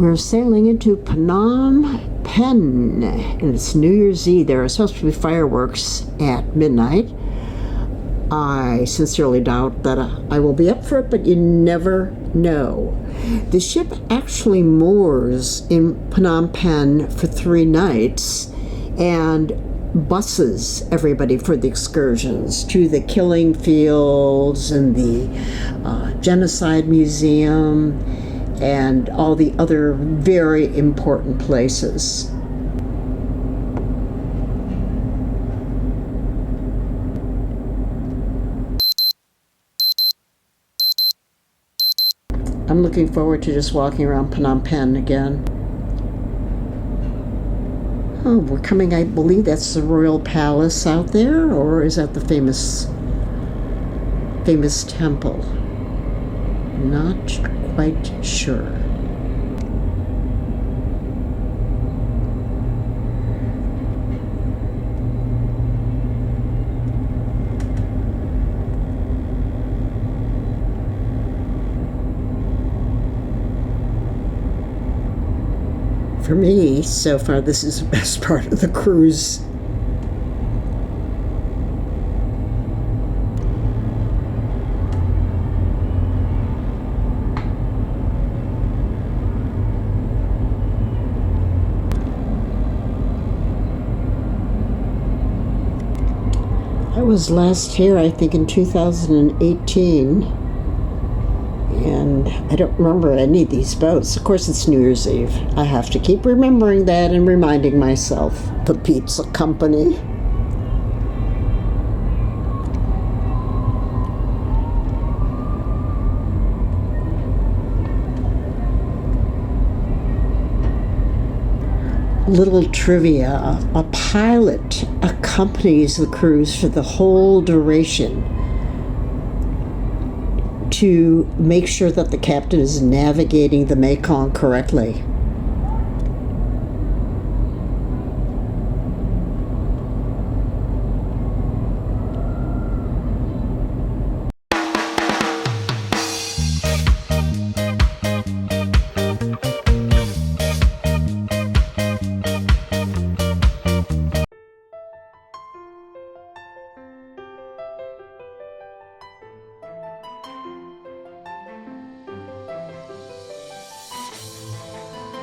We're sailing into Phnom Penh, and it's New Year's Eve. There are supposed to be fireworks at midnight. I sincerely doubt that I will be up for it, but you never know. The ship actually moors in Phnom Penh for 3 nights and buses everybody for the excursions to the killing fields and the genocide museum and all the other very important places. I'm looking forward to just walking around Phnom Penh again. Oh, we're coming, I believe that's the Royal Palace out there, or is that the famous temple? Not quite sure. For me, so far, this is the best part of the cruise. I was last here, I think, in 2018. And I don't remember any of these boats. Of course, it's New Year's Eve. I have to keep remembering that and reminding myself. The Pizza Company. Little trivia. A pilot accompanies the cruise for the whole duration to make sure that the captain is navigating the Mekong correctly.